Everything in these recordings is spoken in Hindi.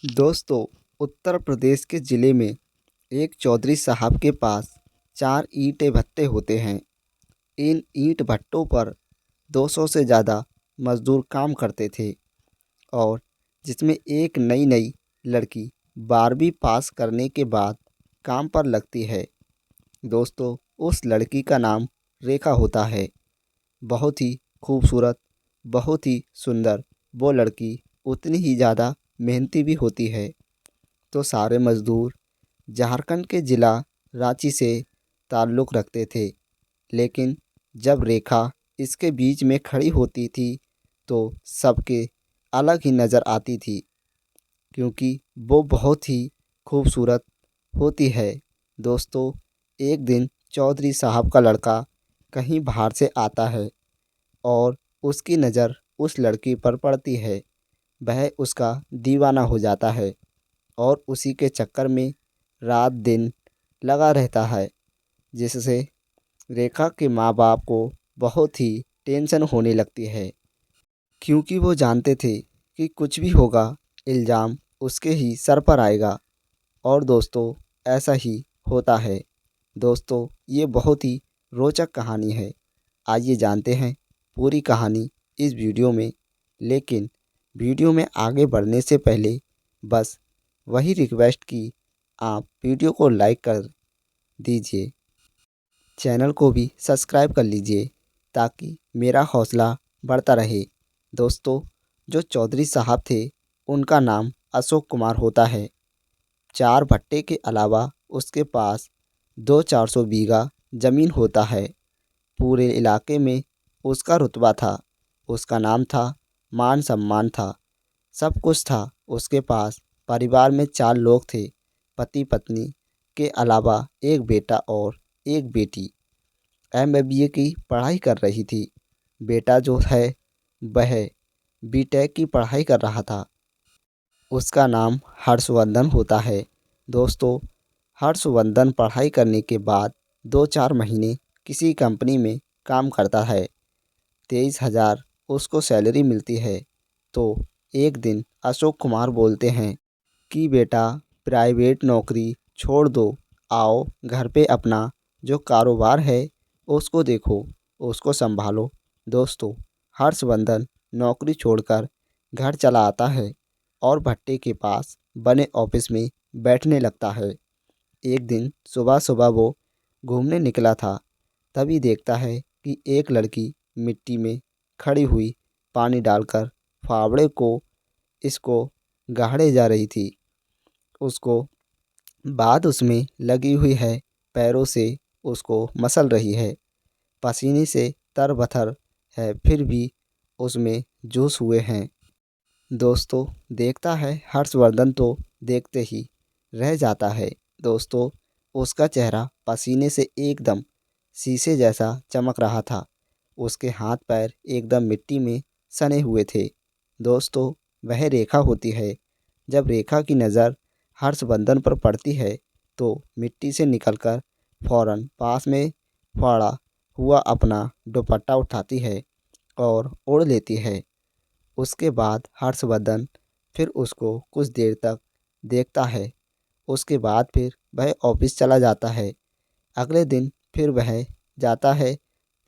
दोस्तों, उत्तर प्रदेश के ज़िले में एक चौधरी साहब के पास 4 ईंटें भट्टे होते हैं। इन ईंट भट्टों पर 200 से ज़्यादा मज़दूर काम करते थे और जिसमें एक नई-नई लड़की 12वीं पास करने के बाद काम पर लगती है। दोस्तों, उस लड़की का नाम रेखा होता है। बहुत ही खूबसूरत, बहुत ही सुंदर वो लड़की उतनी ही ज़्यादा मेहनती भी होती है। तो सारे मज़दूर झारखंड के ज़िला रांची से ताल्लुक़ रखते थे, लेकिन जब रेखा इसके बीच में खड़ी होती थी तो सबके अलग ही नज़र आती थी, क्योंकि वो बहुत ही खूबसूरत होती है। दोस्तों, एक दिन चौधरी साहब का लड़का कहीं बाहर से आता है और उसकी नज़र उस लड़की पर पड़ती है। वह उसका दीवाना हो जाता है और उसी के चक्कर में रात दिन लगा रहता है, जिससे रेखा के माँ बाप को बहुत ही टेंशन होने लगती है, क्योंकि वो जानते थे कि कुछ भी होगा इल्ज़ाम उसके ही सर पर आएगा। और दोस्तों, ऐसा ही होता है। दोस्तों, ये बहुत ही रोचक कहानी है। आइए जानते हैं पूरी कहानी इस वीडियो में। लेकिन वीडियो में आगे बढ़ने से पहले बस वही रिक्वेस्ट कि आप वीडियो को लाइक कर दीजिए, चैनल को भी सब्सक्राइब कर लीजिए ताकि मेरा हौसला बढ़ता रहे। दोस्तों, जो चौधरी साहब थे उनका नाम अशोक कुमार होता है। 4 भट्टे के अलावा उसके पास 200-400 बीघा ज़मीन होता है। पूरे इलाके में उसका रुतबा था, उसका नाम था, मान सम्मान था, सब कुछ था उसके पास। परिवार में 4 लोग थे, पति पत्नी के अलावा एक बेटा और एक बेटी। एमबीए की पढ़ाई कर रही थी। बेटा जो है वह बीटेक की पढ़ाई कर रहा था। उसका नाम हर्षवर्धन होता है। दोस्तों, हर्षवर्धन पढ़ाई करने के बाद 2-4 महीने किसी कंपनी में काम करता है। 23,000 उसको सैलरी मिलती है। तो एक दिन अशोक कुमार बोलते हैं कि बेटा, प्राइवेट नौकरी छोड़ दो, आओ घर पे अपना जो कारोबार है उसको देखो, उसको संभालो। दोस्तों, हर्षवर्धन नौकरी छोड़कर घर चला आता है और भट्टे के पास बने ऑफिस में बैठने लगता है। एक दिन सुबह सुबह वो घूमने निकला था, तभी देखता है कि एक लड़की मिट्टी में खड़ी हुई पानी डालकर फावड़े को इसको गाड़े जा रही थी। उसको बाद उसमें लगी हुई है, पैरों से उसको मसल रही है, पसीने से तरबथर है, फिर भी उसमें जोश हुए हैं। दोस्तों, देखता है हर्षवर्धन तो देखते ही रह जाता है। दोस्तों, उसका चेहरा पसीने से एकदम शीशे जैसा चमक रहा था। उसके हाथ पैर एकदम मिट्टी में सने हुए थे। दोस्तों, वह रेखा होती है। जब रेखा की नज़र हर्षवर्धन पर पड़ती है तो मिट्टी से निकलकर फौरन पास में फाड़ा हुआ अपना दुपट्टा उठाती है और ओढ़ लेती है। उसके बाद हर्षवर्धन फिर उसको कुछ देर तक देखता है। उसके बाद फिर वह ऑफिस चला जाता है। अगले दिन फिर वह जाता है,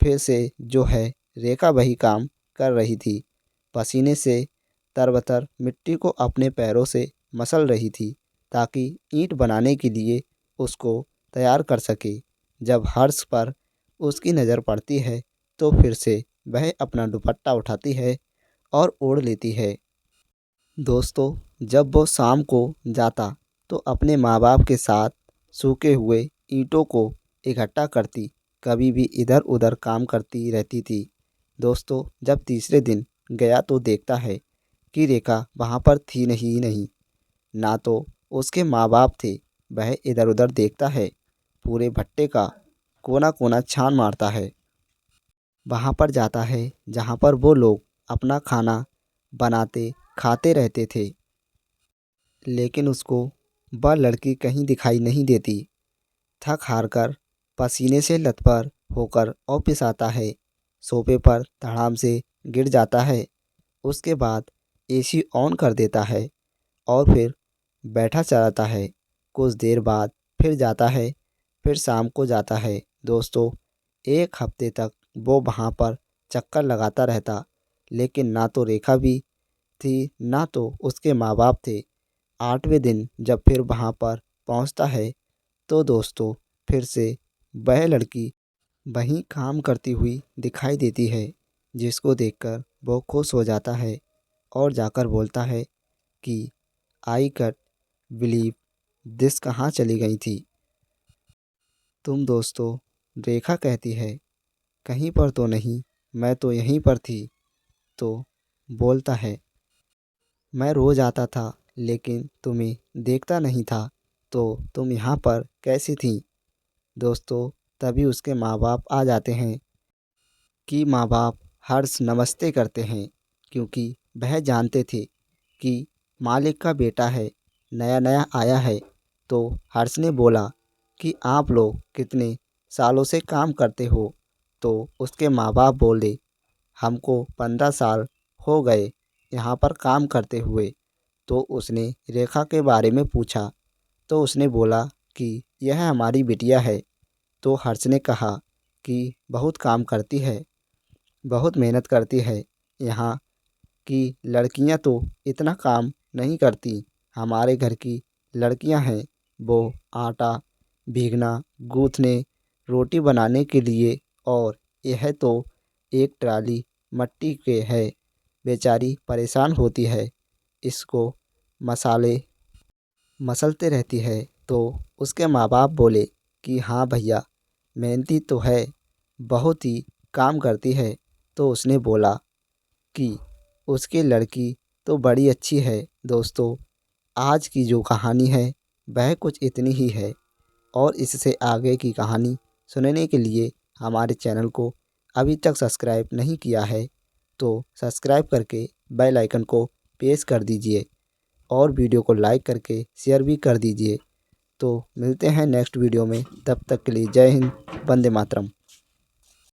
फिर से जो है रेखा वही काम कर रही थी। पसीने से तरबतर मिट्टी को अपने पैरों से मसल रही थी ताकि ईंट बनाने के लिए उसको तैयार कर सके। जब हर्ष पर उसकी नज़र पड़ती है तो फिर से वह अपना दुपट्टा उठाती है और ओढ़ लेती है। दोस्तों, जब वो शाम को जाता तो अपने माँ बाप के साथ सूखे हुए ईंटों को इकट्ठा करती, कभी भी इधर उधर काम करती रहती थी। दोस्तों, जब तीसरे दिन गया तो देखता है कि रेखा वहाँ पर थी नहीं, ना तो उसके माँ बाप थे। वह इधर उधर देखता है, पूरे भट्टे का कोना कोना छान मारता है। वहाँ पर जाता है जहाँ पर वो लोग अपना खाना बनाते खाते रहते थे, लेकिन उसको वह लड़की कहीं दिखाई नहीं देती। थक हार कर पसीने से लथपथ होकर ऑफिस आता है, सोफे पर धड़ाम से गिर जाता है। उसके बाद एसी ऑन कर देता है और फिर बैठा चलाता है। कुछ देर बाद फिर जाता है, फिर शाम को जाता है। दोस्तों, एक हफ्ते तक वो वहाँ पर चक्कर लगाता रहता, लेकिन ना तो रेखा भी थी, ना तो उसके माँ बाप थे। 8वें दिन जब फिर वहाँ पर पहुँचता है तो दोस्तों फिर से वह लड़की वहीं काम करती हुई दिखाई देती है, जिसको देखकर वो खुश हो जाता है और जाकर बोलता है कि आई कैंट बिलीव दिस कहाँ चली गई थी तुम। दोस्तों, रेखा कहती है कहीं पर तो नहीं, मैं तो यहीं पर थी। तो बोलता है मैं रोज़ आता था लेकिन तुम्हें देखता नहीं था, तो तुम यहाँ पर कैसी थी। दोस्तों, तभी उसके माँ बाप आ जाते हैं कि माँ बाप हर्ष नमस्ते करते हैं, क्योंकि वह जानते थे कि मालिक का बेटा है, नया नया आया है। तो हर्ष ने बोला कि आप लोग कितने सालों से काम करते हो। तो उसके माँ बाप बोले हमको 15 साल हो गए यहाँ पर काम करते हुए। तो उसने रेखा के बारे में पूछा, तो उसने बोला कि यह हमारी बिटिया है। तो हर्ष ने कहा कि बहुत काम करती है, बहुत मेहनत करती है। यहाँ की लड़कियाँ तो इतना काम नहीं करती। हमारे घर की लड़कियाँ हैं, वो आटा भीगना, गूँथने, रोटी बनाने के लिए, और यह तो एक ट्राली मट्टी के है। बेचारी परेशान होती है, इसको मसाले मसलते रहती है। तो उसके माँ बाप बोले कि हाँ भैया, मेहनती तो है, बहुत ही काम करती है। तो उसने बोला कि उसकी लड़की तो बड़ी अच्छी है। दोस्तों, आज की जो कहानी है वह कुछ इतनी ही है, और इससे आगे की कहानी सुनने के लिए हमारे चैनल को अभी तक सब्सक्राइब नहीं किया है तो सब्सक्राइब करके बेल आइकन को प्रेस कर दीजिए, और वीडियो को लाइक करके शेयर भी कर दीजिए। तो मिलते हैं नेक्स्ट वीडियो में, तब तक के लिए जय हिंद, वंदे मातरम।